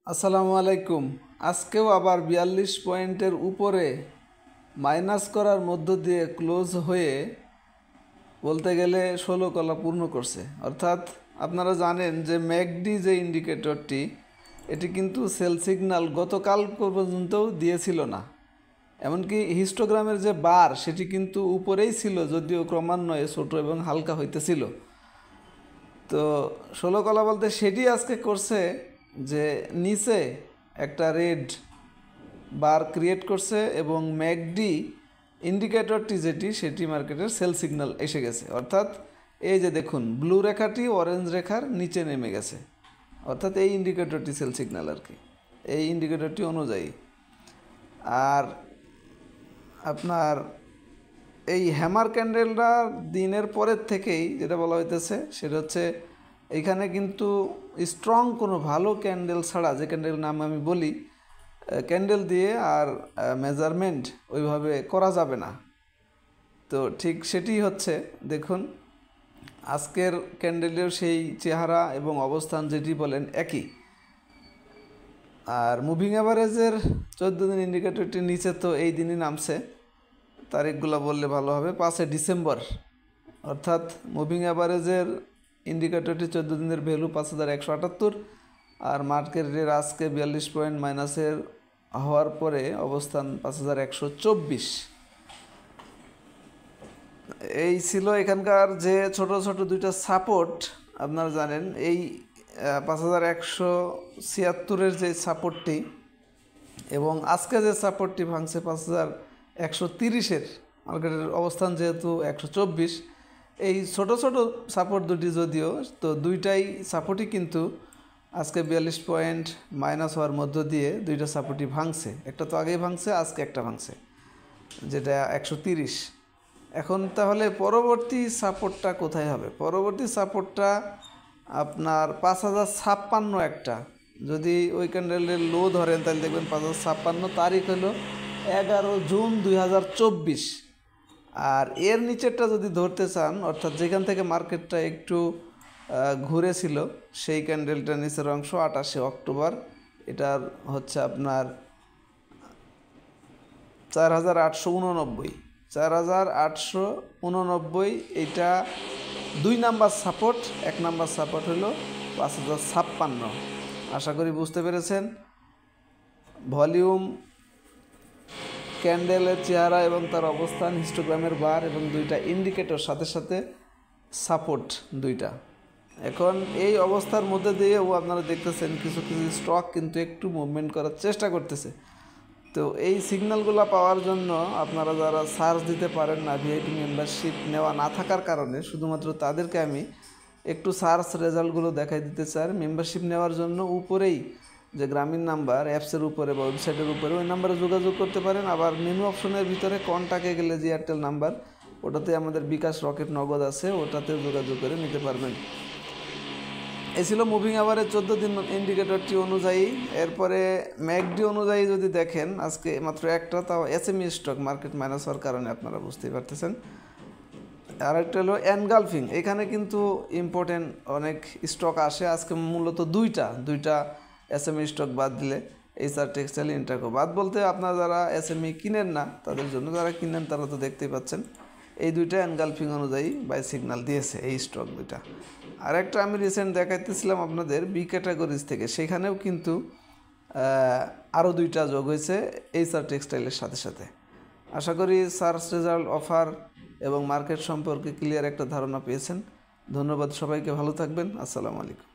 আসসালামু আলাইকুম। আজকেও আবার ৪২ পয়েন্টের উপরে মাইনাস করার মধ্য দিয়ে ক্লোজ হয়ে বলতে গেলে ১৬ কলা পূর্ণ করছে। অর্থাৎ আপনারা জানেন যে ম্যাকডি যে ইন্ডিকেটরটি এটি কিন্তু সেল সিগন্যাল গতকাল পর্যন্তও দিয়েছিল না। এমনকি হিস্টোগ্রামের যে বার সেটি কিন্তু উপরেই ছিল, যদিও ক্রমান্বয়ে ছোট এবং হালকা হইতেছিল। তো ১৬ কলা বলতে সেটি আজকে করছে যে নিচে একটা রেড বার ক্রিয়েট করছে এবং ম্যাকডি ইন্ডিকেটরটি যেটি সেটি মার্কেটের সেল সিগন্যাল এসে গেছে। অর্থাৎ এই যে দেখুন ব্লু রেখাটি অরেঞ্জ রেখার নিচে নেমে গেছে, অর্থাৎ এই ইন্ডিকেটরটি সেল সিগন্যাল আর কি, এই ইন্ডিকেটরটি অনুযায়ী। আর আপনার এই হ্যামার ক্যান্ডেলটা দিনের পরের থেকেই যেটা বলা হইতেছে সেটা হচ্ছে এইখানে কিন্তু স্ট্রং কোনো ভালো ক্যান্ডেল ছাড়া, যে ক্যান্ডেল নাম আমি বলি, ক্যান্ডেল দিয়ে আর মেজারমেন্ট ওইভাবে করা যাবে না। তো ঠিক সেটি হচ্ছে, দেখুন আজকের ক্যান্ডেলের সেই চেহারা এবং অবস্থান যেটি বলেন একই। আর মুভিং অ্যাভারেজের 14 দিন ইন্ডিকেটরটি নিচে তো এই দিনই নামছে। তারিখগুলো বললে ভালো হবে। 5 ডিসেম্বর, অর্থাৎ মুভিং অ্যাভারেজের ইন্ডিকেটরটি 14 দিনের ভ্যালু 5178, আর মার্কেটের আজকে 42 পয়েন্ট মাইনাসের হওয়ার পরে অবস্থান 5124। এই ছিল এখানকার যে ছোট ছোট দুইটা সাপোর্ট। আপনারা জানেন এই 5176-এর যে সাপোর্টটি এবং আজকে যে সাপোর্টটি ভাঙছে 5130-এর, মার্কেটের অবস্থান যেহেতু 124, এই ছোট ছোট সাপোর্ট দুটি যদিও, তো দুইটাই সাপোর্টই কিন্তু আজকে 42 পয়েন্ট মাইনাস হওয়ার মধ্য দিয়ে দুইটা সাপোর্টই ভাঙছে। একটা তো আগেই ভাঙছে, আজকে একটা ভাঙছে যেটা 130। এখন তাহলে পরবর্তী সাপোর্টটা কোথায় হবে? পরবর্তী সাপোর্টটা আপনার 5056 একটা, যদি ওই ক্যান্ডেলের লো ধরেন তাহলে দেখবেন 5056, তারিখ হলো 11 জুন 2024। আর এর নিচেরটা যদি ধরতে চান, অর্থাৎ যেখান থেকে মার্কেটটা একটু ঘুরেছিল সেই ক্যান্ডেলটার নিচের অংশ 28 অক্টোবর, এটার হচ্ছে আপনার 4889, এইটা 2 নাম্বার সাপোর্ট। 1 নাম্বার সাপোর্ট হলো 5056। আশা করি বুঝতে পেরেছেন। ভলিউম, ক্যান্ডেলের চেহারা এবং তার অবস্থান, হিস্টোগ্রামের বার এবং দুইটা ইন্ডিকেটর সাথে সাথে সাপোর্ট দুইটা। এখন এই অবস্থার মধ্যে দিয়েও আপনারা দেখতেছেন কিছু কিছু স্টক কিন্তু একটু মুভমেন্ট করার চেষ্টা করতেছে। তো এই সিগন্যালগুলো পাওয়ার জন্য আপনারা যারা সার্চ দিতে পারেন না, ভিআইপি মেম্বারশিপ নেওয়া না থাকার কারণে, শুধুমাত্র তাদেরকে আমি একটু সার্চ রেজাল্টগুলো দেখাই দিতে চাই। মেম্বারশিপ নেওয়ার জন্য উপরেই যে গ্রামীণ নাম্বার অ্যাপসের উপরে বা ওয়েবসাইটের উপরে, ওই নাম্বারে যোগাযোগ করতে পারেন। আবার মেনু অপশনের ভিতরে কন্টাক্টে গেলে যে এয়ারটেল নাম্বার, ওটাতে আমাদের বিকাশ রকেট নগদ আছে, ওটাতেও যোগাযোগ করে নিতে পারবেন। এই ছিল মুভিং অ্যাভারেজ 14 দিন ইন্ডিকেটরটি অনুযায়ী। এরপরে ম্যাকডি অনুযায়ী যদি দেখেন, আজকে মাত্র একটা, তাও এসএমই স্টক, মার্কেট মাইনাস হওয়ার কারণে আপনারা বুঝতেই পারতেছেন। আর একটা হলো এনগালফিং, এখানে কিন্তু ইম্পর্টেন্ট অনেক স্টক আসে। আজকে মূলত দুইটা এসএমই স্টক বাদ দিলে, এইচআর টেক্সটাইল, ইন্টারকো বাদ বলতে আপনারা যারা এসএমই কিনেন না তাদের জন্য, যারা কিনেন তারা তো দেখতেই পাচ্ছেন এই দুইটা এনগালফিং অনুযায়ী বাই সিগন্যাল দিয়েছে এই স্টক দুইটা। আর একটা আমি রিসেন্ট দেখাইতেছিলাম আপনাদের বি ক্যাটাগরিজ থেকে, সেখানেও কিন্তু আরও দুইটা যোগ হয়েছে এইচআর টেক্সটাইলের সাথে সাথে। আশা করি সার্চ রেজাল্ট, অফার এবং মার্কেট সম্পর্কে ক্লিয়ার একটা ধারণা পেয়েছেন। ধন্যবাদ সবাইকে, ভালো থাকবেন। আসসালামু আলাইকুম।